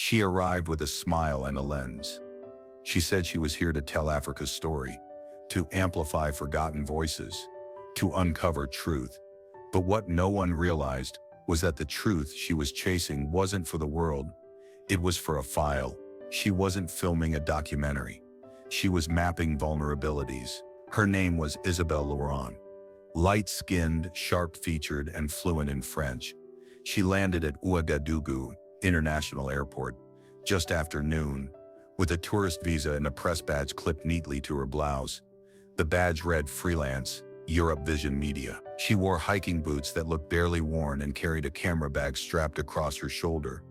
She arrived with a smile and a lens. She said she was here to tell Africa's story, to amplify forgotten voices, to uncover truth. But what no one realized was that the truth she was chasing wasn't for the world. It was for a file. She wasn't filming a documentary. She was mapping vulnerabilities. Her name was Isabelle Laurent. Light-skinned, sharp-featured, and fluent in French. She landed at Ouagadougou International Airport just after noon, with a tourist visa and a press badge clipped neatly to her blouse. The badge read Freelance, Europe Vision Media. She wore hiking boots that looked barely worn and carried a camera bag strapped across her shoulder.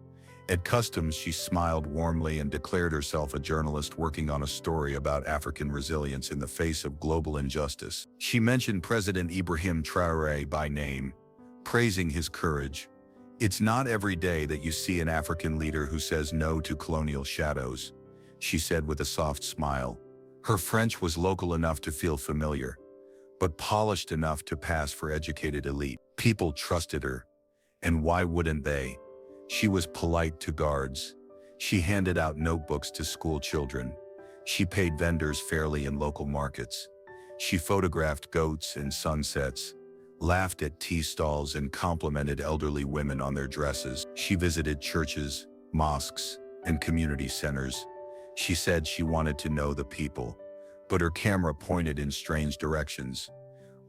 At customs, she smiled warmly and declared herself a journalist working on a story about African resilience in the face of global injustice. She mentioned President Ibrahim Traoré by name, praising his courage. "It's not every day that you see an African leader who says no to colonial shadows," she said with a soft smile. Her French was local enough to feel familiar, but polished enough to pass for educated elite. People trusted her, and why wouldn't they? She was polite to guards. She handed out notebooks to school children. She paid vendors fairly in local markets. She photographed goats and sunsets, laughed at tea stalls, and complimented elderly women on their dresses. She visited churches, mosques, and community centers. She said she wanted to know the people, but her camera pointed in strange directions.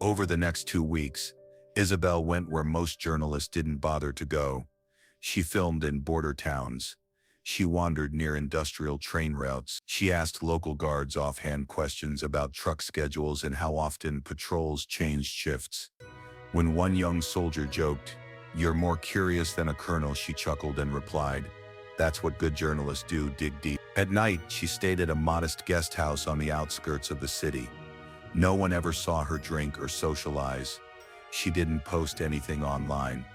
Over the next 2 weeks, Isabelle went where most journalists didn't bother to go. She filmed in border towns. She wandered near industrial train routes. She asked local guards offhand questions about truck schedules and how often patrols changed shifts. When one young soldier joked, "You're more curious than a colonel," she chuckled and replied, "That's what good journalists do, dig deep." At night, she stayed at a modest guest house on the outskirts of the city. No one ever saw her drink or socialize. She didn't post anything online.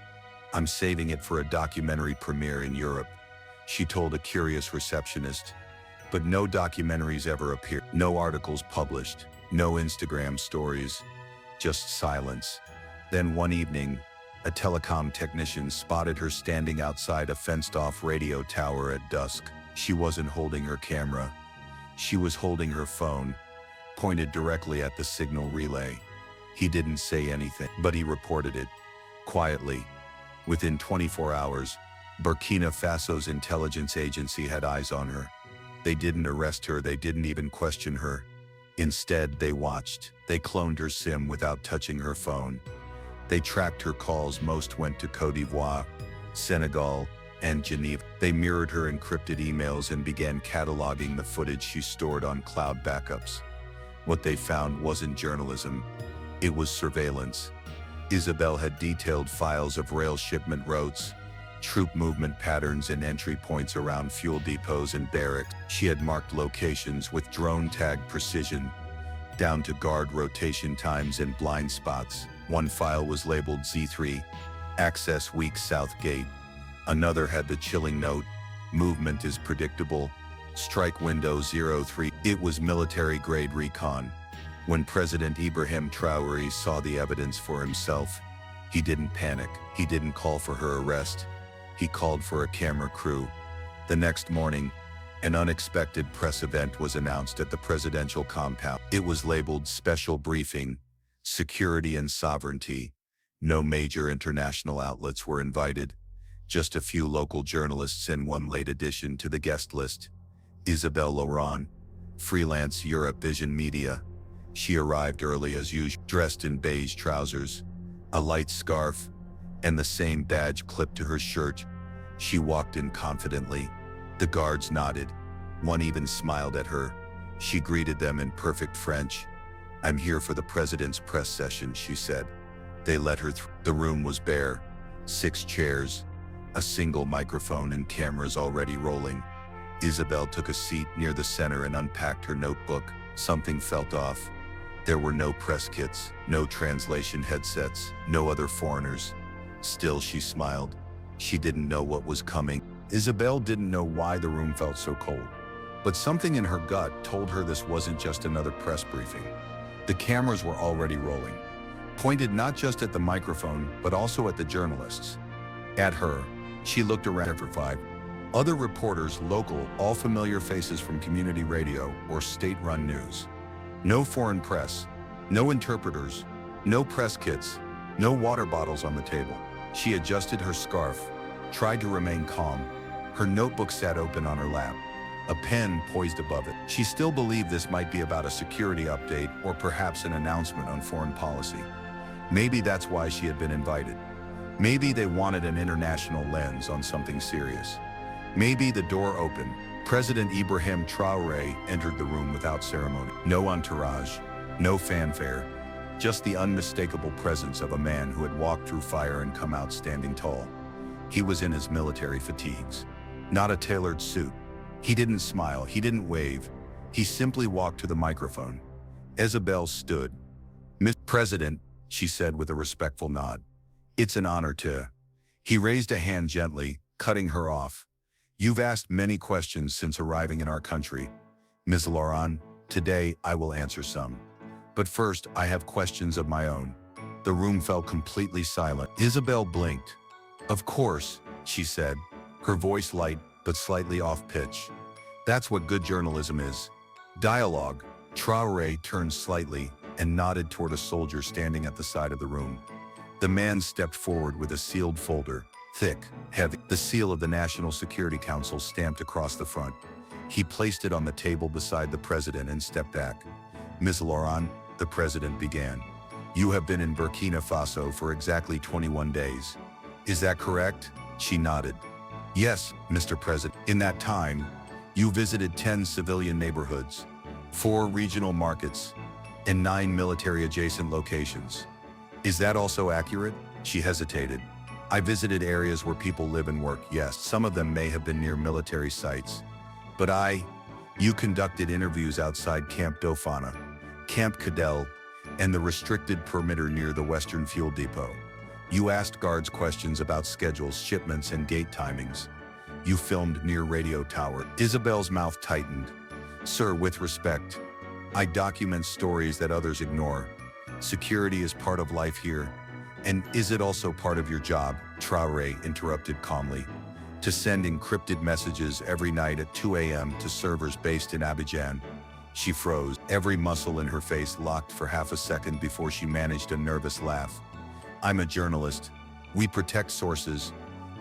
"I'm saving it for a documentary premiere in Europe," she told a curious receptionist. But no documentaries ever appeared. No articles published. No Instagram stories. Just silence. Then one evening, a telecom technician spotted her standing outside a fenced-off radio tower at dusk. She wasn't holding her camera. She was holding her phone, pointed directly at the signal relay. He didn't say anything, but he reported it, quietly. Within 24 hours, Burkina Faso's intelligence agency had eyes on her. They didn't arrest her, they didn't even question her. Instead, they watched. They cloned her SIM without touching her phone. They tracked her calls. Most went to Côte d'Ivoire, Senegal, and Geneva. They mirrored her encrypted emails and began cataloging the footage she stored on cloud backups. What they found wasn't journalism. It was surveillance. Isabelle had detailed files of rail shipment routes, troop movement patterns, and entry points around fuel depots and barracks. She had marked locations with drone-tagged precision, down to guard rotation times and blind spots. One file was labeled Z3, Access Weak South Gate. Another had the chilling note, Movement is predictable, Strike Window 03. It was military-grade recon. When President Ibrahim Traoré saw the evidence for himself, he didn't panic. He didn't call for her arrest. He called for a camera crew. The next morning, an unexpected press event was announced at the presidential compound. It was labeled Special Briefing, Security and Sovereignty. No major international outlets were invited. Just a few local journalists and one late addition to the guest list. Isabelle Laurent, freelance Europe Vision Media. She arrived early as usual, dressed in beige trousers, a light scarf, and the same badge clipped to her shirt. She walked in confidently. The guards nodded. One even smiled at her. She greeted them in perfect French. "I'm here for the president's press session," she said. They let her through. The room was bare. 6 chairs, a single microphone, and cameras already rolling. Isabelle took a seat near the center and unpacked her notebook. Something felt off. There were no press kits, no translation headsets, no other foreigners. Still, she smiled. She didn't know what was coming. Isabelle didn't know why the room felt so cold, but something in her gut told her this wasn't just another press briefing. The cameras were already rolling, pointed not just at the microphone, but also at the journalists. At her. She looked around for 5. Other reporters, local, all familiar faces from community radio or state-run news. No foreign press, no interpreters, no press kits, no water bottles on the table. She adjusted her scarf, tried to remain calm. Her notebook sat open on her lap, a pen poised above it. She still believed this might be about a security update or perhaps an announcement on foreign policy. Maybe that's why she had been invited. Maybe they wanted an international lens on something serious. Maybe the door opened. President Ibrahim Traoré entered the room without ceremony. No entourage, no fanfare, just the unmistakable presence of a man who had walked through fire and come out standing tall. He was in his military fatigues, not a tailored suit. He didn't smile, he didn't wave. He simply walked to the microphone. Isabel stood. "Mr. President," she said with a respectful nod. "It's an honor to..." He raised a hand gently, cutting her off. "You've asked many questions since arriving in our country. Ms. Laurent, today I will answer some. But first, I have questions of my own." The room fell completely silent. Isabel blinked. "Of course," she said, her voice light but slightly off-pitch. "That's what good journalism is. Dialogue." Traoré turned slightly and nodded toward a soldier standing at the side of the room. The man stepped forward with a sealed folder, thick, heavy, the seal of the National Security Council stamped across the front. He placed it on the table beside the president and stepped back. "Ms. Laurent," the president began, "you have been in Burkina Faso for exactly 21 days. Is that correct?" She nodded. "Yes, Mr. President. In that time, you visited 10 civilian neighborhoods, 4 regional markets, and 9 military-adjacent locations. Is that also accurate?" She hesitated. "I visited areas where people live and work, yes. Some of them may have been near military sites. But you conducted interviews outside Camp Dauphine, Camp Cadel, and the restricted perimeter near the Western Fuel Depot. You asked guards questions about schedules, shipments, and gate timings. You filmed near Radio Tower." Isabel's mouth tightened. "Sir, with respect, I document stories that others ignore. Security is part of life here. And is it also part of your job?" Traoré interrupted calmly. "To send encrypted messages every night at 2 a.m. to servers based in Abidjan?" She froze. Every muscle in her face locked for half a second before she managed a nervous laugh. "I'm a journalist. We protect sources.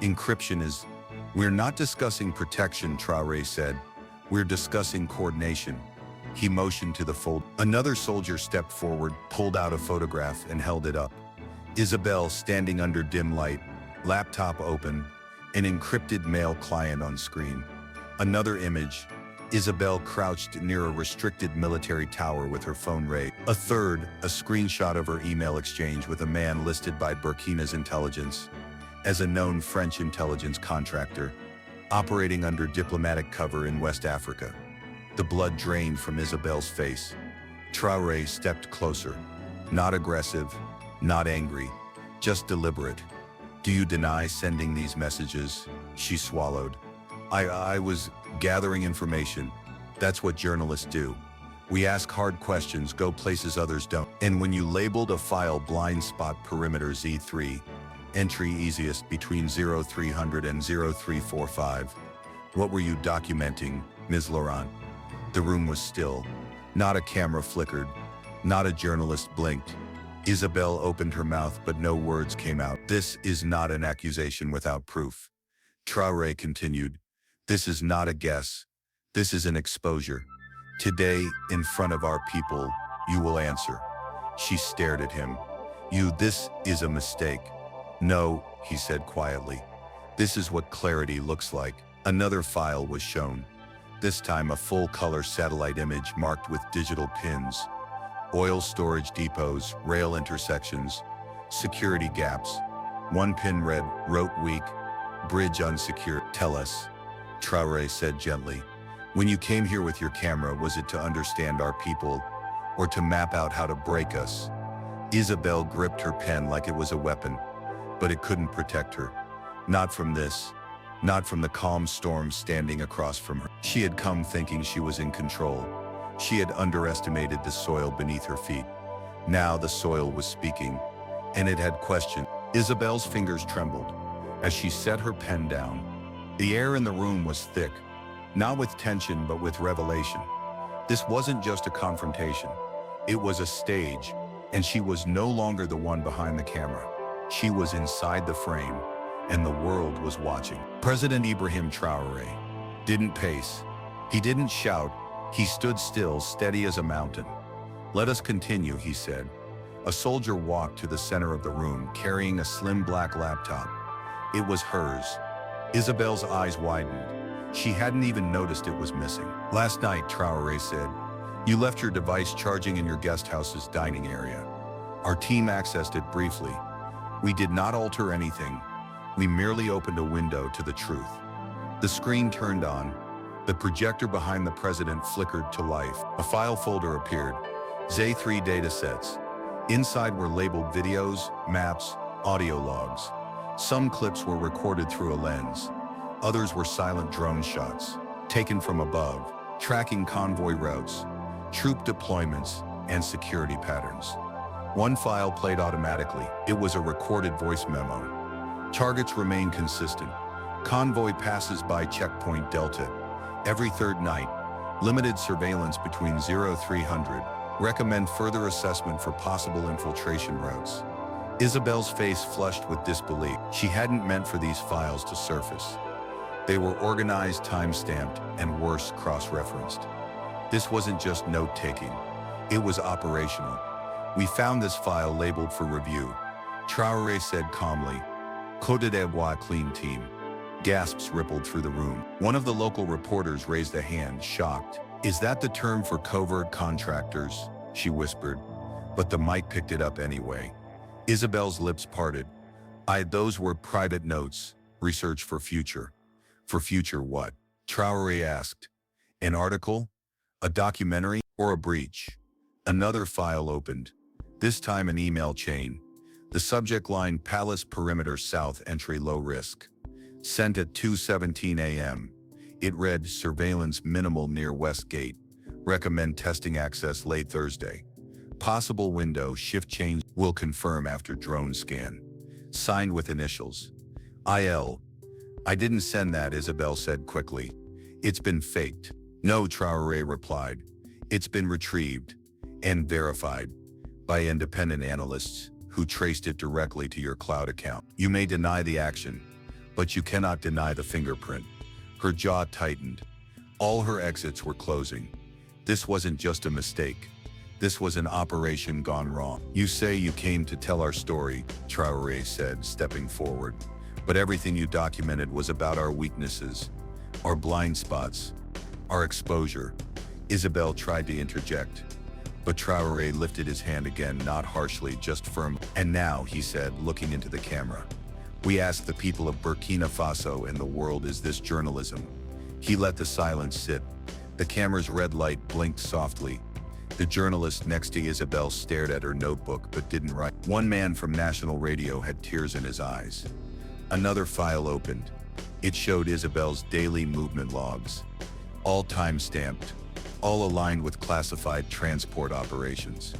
Encryption is..." "We're not discussing protection," Traoré said. "We're discussing coordination." He motioned to the fold. Another soldier stepped forward, pulled out a photograph, and held it up. Isabel standing under dim light, laptop open, an encrypted mail client on screen. Another image, Isabel crouched near a restricted military tower with her phone raised. A third, a screenshot of her email exchange with a man listed by Burkina's intelligence as a known French intelligence contractor, operating under diplomatic cover in West Africa. The blood drained from Isabel's face. Traoré stepped closer, not aggressive, not angry, just deliberate. "Do you deny sending these messages?" She swallowed. I was gathering information. That's what journalists do. We ask hard questions, go places others don't." "And when you labeled a file blind spot perimeter Z3, entry easiest between 0300 and 0345, what were you documenting, Ms. Laurent?" The room was still. Not a camera flickered. Not a journalist blinked. Isabel opened her mouth, but no words came out. "This is not an accusation without proof." Traoré continued. "This is not a guess. This is an exposure. Today, in front of our people, you will answer." She stared at him. This is a mistake." "No," he said quietly. "This is what clarity looks like." Another file was shown. This time a full-color satellite image marked with digital pins. Oil storage depots, rail intersections, security gaps. One pin read, "Route weak, bridge unsecured." "Tell us," Traoré said gently. "When you came here with your camera, was it to understand our people or to map out how to break us?" Isabel gripped her pen like it was a weapon, but it couldn't protect her. Not from this. Not from the calm storm standing across from her. She had come thinking she was in control. She had underestimated the soil beneath her feet. Now the soil was speaking, and it had questioned. Isabel's fingers trembled as she set her pen down. The air in the room was thick, not with tension but with revelation. This wasn't just a confrontation. It was a stage, and she was no longer the one behind the camera. She was inside the frame, and the world was watching. President Ibrahim Traoré didn't pace. He didn't shout. He stood still, steady as a mountain. "Let us continue," he said. A soldier walked to the center of the room, carrying a slim black laptop. It was hers. Isabel's eyes widened. She hadn't even noticed it was missing. "Last night," Traoré said, "you left your device charging in your guest house's dining area. Our team accessed it briefly. We did not alter anything. We merely opened a window to the truth." The screen turned on. The projector behind the president flickered to life. A file folder appeared. Z3 datasets. Inside were labeled videos, maps, audio logs. Some clips were recorded through a lens. Others were silent drone shots, taken from above, tracking convoy routes, troop deployments, and security patterns. One file played automatically. It was a recorded voice memo. Targets remained consistent. Convoy passes by checkpoint Delta. Every third night. Limited surveillance between 0300. Recommend further assessment for possible infiltration routes. Isabel's face flushed with disbelief. She hadn't meant for these files to surface. They were organized, time-stamped, and worse, cross-referenced. This wasn't just note-taking. It was operational. "We found this file labeled for review," Traoré said calmly. "Côte d'Ivoire clean team." Gasps rippled through the room. One of the local reporters raised a hand, shocked. "Is that the term for covert contractors?" she whispered. But the mic picked it up anyway. Isabel's lips parted. Those were private notes. Research for future." "For future what?" Traoré asked. "An article? A documentary? Or a breach?" Another file opened. This time an email chain. The subject line: Palace Perimeter South Entry Low Risk. Sent at 2:17 a.m. It read: "Surveillance minimal near West Gate. Recommend testing access late Thursday. Possible window shift change. Will confirm after drone scan." Signed with initials. "IL." "I didn't send that," Isabel said quickly. "It's been faked." "No," Traoré replied. "It's been retrieved and verified by independent analysts who traced it directly to your cloud account. You may deny the action, but you cannot deny the fingerprint." Her jaw tightened. All her exits were closing. This wasn't just a mistake. This was an operation gone wrong. "You say you came to tell our story," Traoré said, stepping forward. "But everything you documented was about our weaknesses, our blind spots, our exposure." Isabel tried to interject, but Traoré lifted his hand again, not harshly, just firmly. "And now," he said, looking into the camera, "we ask the people of Burkina Faso and the world, is this journalism?" He let the silence sit. The camera's red light blinked softly. The journalist next to Isabel stared at her notebook but didn't write. One man from national radio had tears in his eyes. Another file opened. It showed Isabel's daily movement logs. All time-stamped, all aligned with classified transport operations.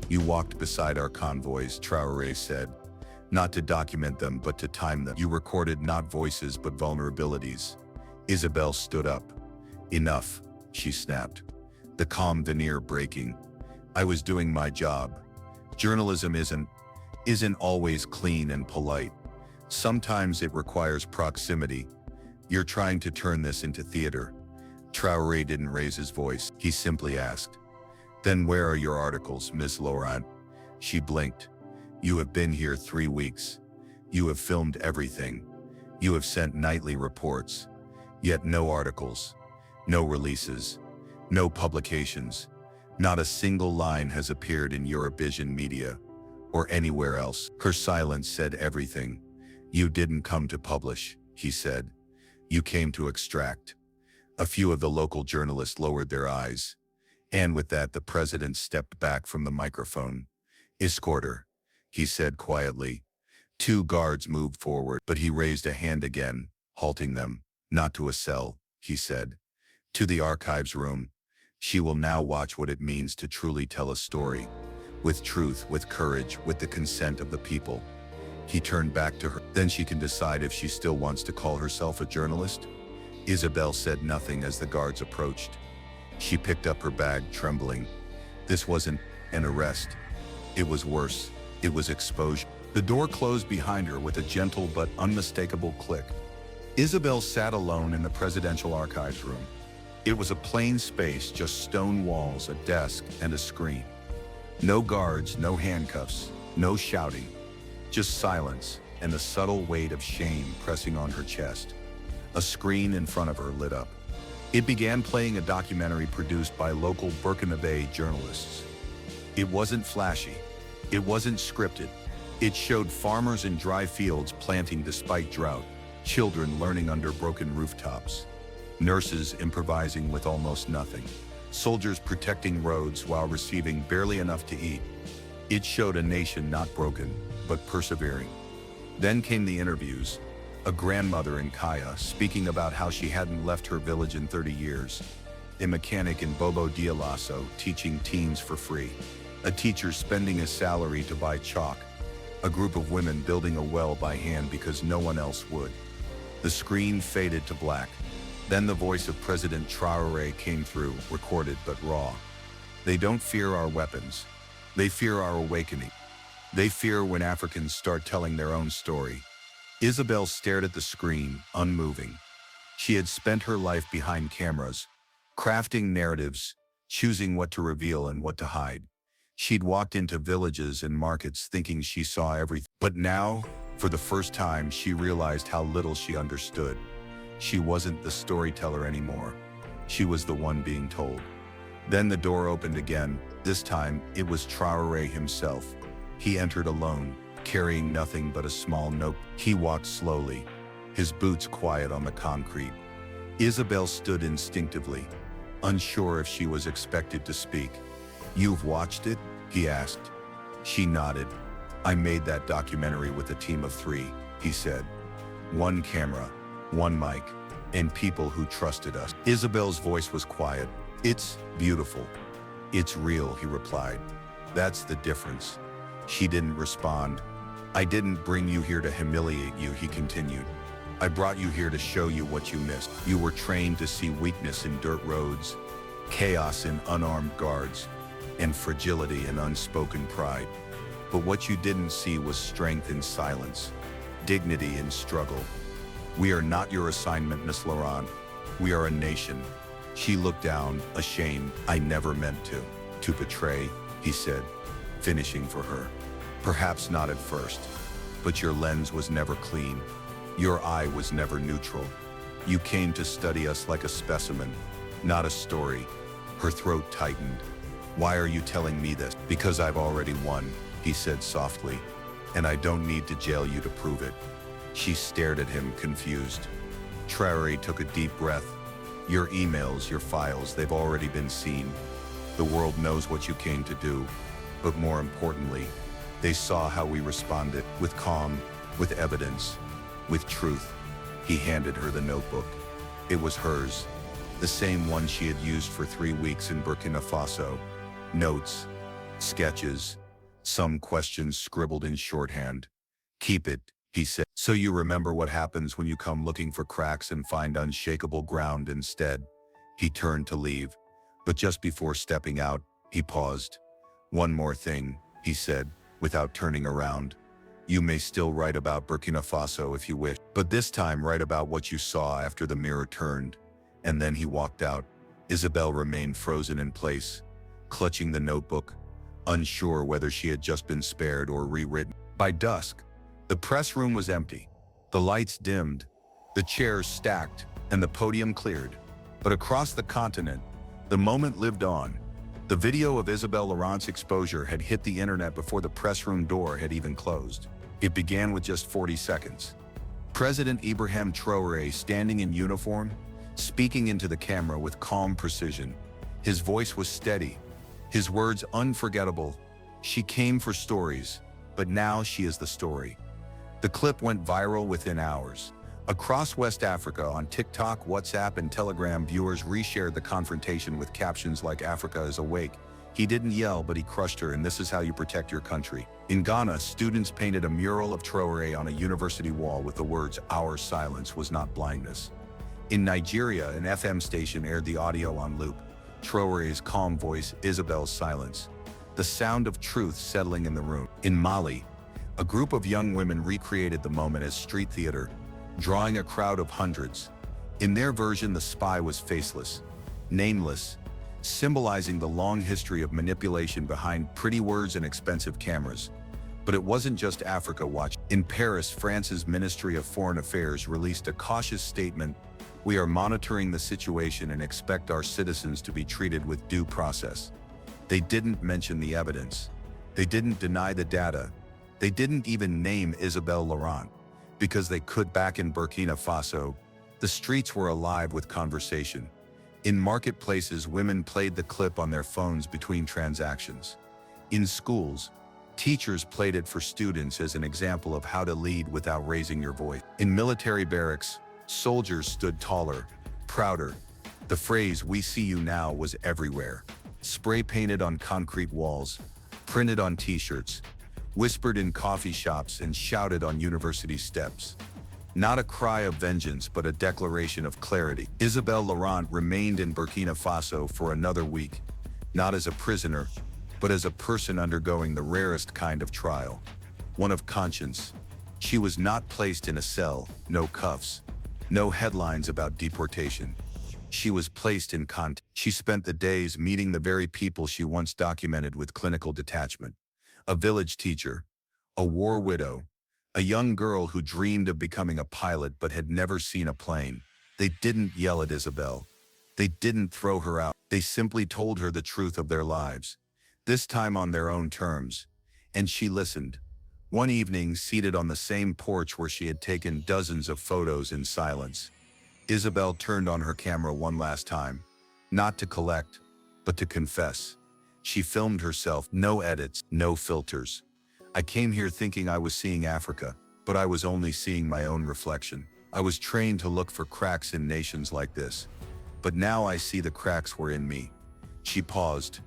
"You walked beside our convoys," Traoré said. "Not to document them, but to time them. You recorded not voices, but vulnerabilities." Isabel stood up. "Enough," she snapped, the calm veneer breaking. "I was doing my job. Journalism isn't always clean and polite. Sometimes it requires proximity. You're trying to turn this into theater." Traoré didn't raise his voice. He simply asked, "Then where are your articles, Miss Laurent?" She blinked. "You have been here 3 weeks. You have filmed everything. You have sent nightly reports. Yet no articles, no releases, no publications. Not a single line has appeared in Eurovision media or anywhere else." Her silence said everything. "You didn't come to publish," he said. "You came to extract." A few of the local journalists lowered their eyes. And with that, the president stepped back from the microphone. "Escort her," he said quietly. 2 guards moved forward, but he raised a hand again, halting them. "Not to a cell," he said. "To the archives room. She will now watch what it means to truly tell a story. With truth, with courage, with the consent of the people." He turned back to her. Then she can decide if she still wants to call herself a journalist. Isabel said nothing as the guards approached. She picked up her bag, trembling. This wasn't an arrest. It was worse. It was exposure. The door closed behind her with a gentle but unmistakable click. Isabel sat alone in the presidential archives room. It was a plain space, just stone walls, a desk, and a screen. No guards, no handcuffs, no shouting. Just silence and the subtle weight of shame pressing on her chest. A screen in front of her lit up. It began playing a documentary produced by local Burkina Faso journalists. It wasn't flashy. It wasn't scripted. It showed farmers in dry fields planting despite drought, children learning under broken rooftops, nurses improvising with almost nothing, soldiers protecting roads while receiving barely enough to eat. It showed a nation not broken, but persevering. Then came the interviews. A grandmother in Kaya speaking about how she hadn't left her village in 30 years. A mechanic in Bobo Dioulasso teaching teens for free. A teacher spending his salary to buy chalk. A group of women building a well by hand because no one else would. The screen faded to black. Then the voice of President Traore came through, recorded but raw. They don't fear our weapons. They fear our awakening. They fear when Africans start telling their own story. Isabel stared at the screen, unmoving. She had spent her life behind cameras, crafting narratives, choosing what to reveal and what to hide. She'd walked into villages and markets thinking she saw everything. But now, for the first time, she realized how little she understood. She wasn't the storyteller anymore. She was the one being told. Then the door opened again. This time, it was Traore himself. He entered alone, carrying nothing but a small note. He walked slowly, his boots quiet on the concrete. Isabel stood instinctively, unsure if she was expected to speak. "You've watched it?" he asked. She nodded. "I made that documentary with a team of 3, he said. 1 camera, 1 mic, and people who trusted us." Isabel's voice was quiet. "It's beautiful. It's real," he replied. "That's the difference." She didn't respond. "I didn't bring you here to humiliate you," he continued. "I brought you here to show you what you missed. You were trained to see weakness in dirt roads, chaos in unarmed guards, and fragility in unspoken pride. But what you didn't see was strength in silence, dignity in struggle. We are not your assignment, Miss Laurent. We are a nation." She looked down, ashamed. "I never meant to betray," he said, finishing for her. "Perhaps not at first, but your lens was never clean. Your eye was never neutral. You came to study us like a specimen, not a story." Her throat tightened. "Why are you telling me this?" "Because I've already won," he said softly, "and I don't need to jail you to prove it." She stared at him, confused. Traore took a deep breath. "Your emails, your files, they've already been seen. The world knows what you came to do. But more importantly, they saw how we responded, with calm, with evidence, with truth." He handed her the notebook. It was hers, the same one she had used for 3 weeks in Burkina Faso. Notes, sketches, some questions scribbled in shorthand. "Keep it," he said, "so you remember what happens when you come looking for cracks and find unshakable ground instead." He turned to leave, but just before stepping out, he paused. "One more thing," he said, without turning around. "You may still write about Burkina Faso if you wish, but this time write about what you saw after the mirror turned." And then he walked out. Isabel remained frozen in place, clutching the notebook, unsure whether she had just been spared or rewritten. By dusk, the press room was empty. The lights dimmed, the chairs stacked, and the podium cleared. But across the continent, the moment lived on. The video of Isabel Laurent's exposure had hit the internet before the press room door had even closed. It began with just 40 seconds. President Ibrahim Traoré standing in uniform, speaking into the camera with calm precision. His voice was steady, his words unforgettable. "She came for stories, but now she is the story." The clip went viral within hours. Across West Africa, on TikTok, WhatsApp, and Telegram, viewers reshared the confrontation with captions like "Africa is awake," He didn't yell, but he crushed her, and this is how you protect your country. In Ghana, students painted a mural of Traore on a university wall with the words, "Our silence was not blindness." In Nigeria, an FM station aired the audio on loop. Traore's calm voice, Isabel's silence. The sound of truth settling in the room. In Mali, a group of young women recreated the moment as street theater, drawing a crowd of hundreds. In their version, the spy was faceless, nameless, symbolizing the long history of manipulation behind pretty words and expensive cameras. But it wasn't just Africa watching. In Paris, France's Ministry of Foreign Affairs released a cautious statement: "We are monitoring the situation and expect our citizens to be treated with due process." They didn't mention the evidence. They didn't deny the data. They didn't even name Isabel Laurent, because they could. Back in Burkina Faso, the streets were alive with conversation. In marketplaces, women played the clip on their phones between transactions. In schools, teachers played it for students as an example of how to lead without raising your voice. In military barracks, soldiers stood taller, prouder. The phrase, "We see you now," was everywhere. Spray painted on concrete walls, printed on t-shirts, whispered in coffee shops, and shouted on university steps. Not a cry of vengeance, but a declaration of clarity. Isabel Laurent remained in Burkina Faso for another week, not as a prisoner, but as a person undergoing the rarest kind of trial, one of conscience. She was not placed in a cell, no cuffs, no headlines about deportation. She was placed in contact. She spent the days meeting the very people she once documented with clinical detachment. A village teacher, a war widow, a young girl who dreamed of becoming a pilot but had never seen a plane. They didn't yell at Isabel. They didn't throw her out. They simply told her the truth of their lives, this time on their own terms. And she listened. One evening, seated on the same porch where she had taken dozens of photos in silence, Isabel turned on her camera one last time, not to collect, but to confess. She filmed herself, no edits, no filters. "I came here thinking I was seeing Africa, but I was only seeing my own reflection. I was trained to look for cracks in nations like this, but now I see the cracks were in me." She paused,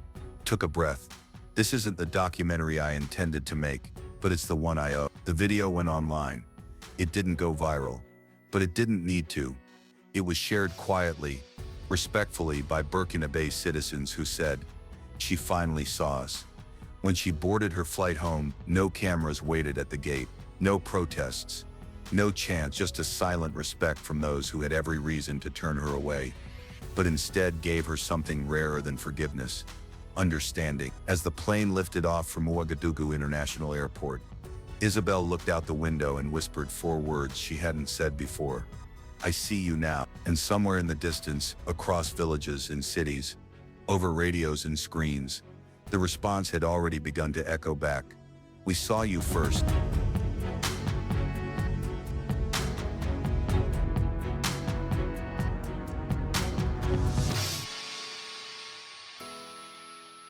took a breath. "This isn't the documentary I intended to make, but it's the one I owe." The video went online. It didn't go viral, but it didn't need to. It was shared quietly, respectfully by Burkina-based citizens who said, "She finally saw us." When she boarded her flight home, no cameras waited at the gate, no protests, no chants, just a silent respect from those who had every reason to turn her away, but instead gave her something rarer than forgiveness: understanding. As the plane lifted off from Ouagadougou International Airport, Isabel looked out the window and whispered 4 words she hadn't said before: "I see you now." And somewhere in the distance, across villages and cities, over radios and screens, the response had already begun to echo back: "We saw you first."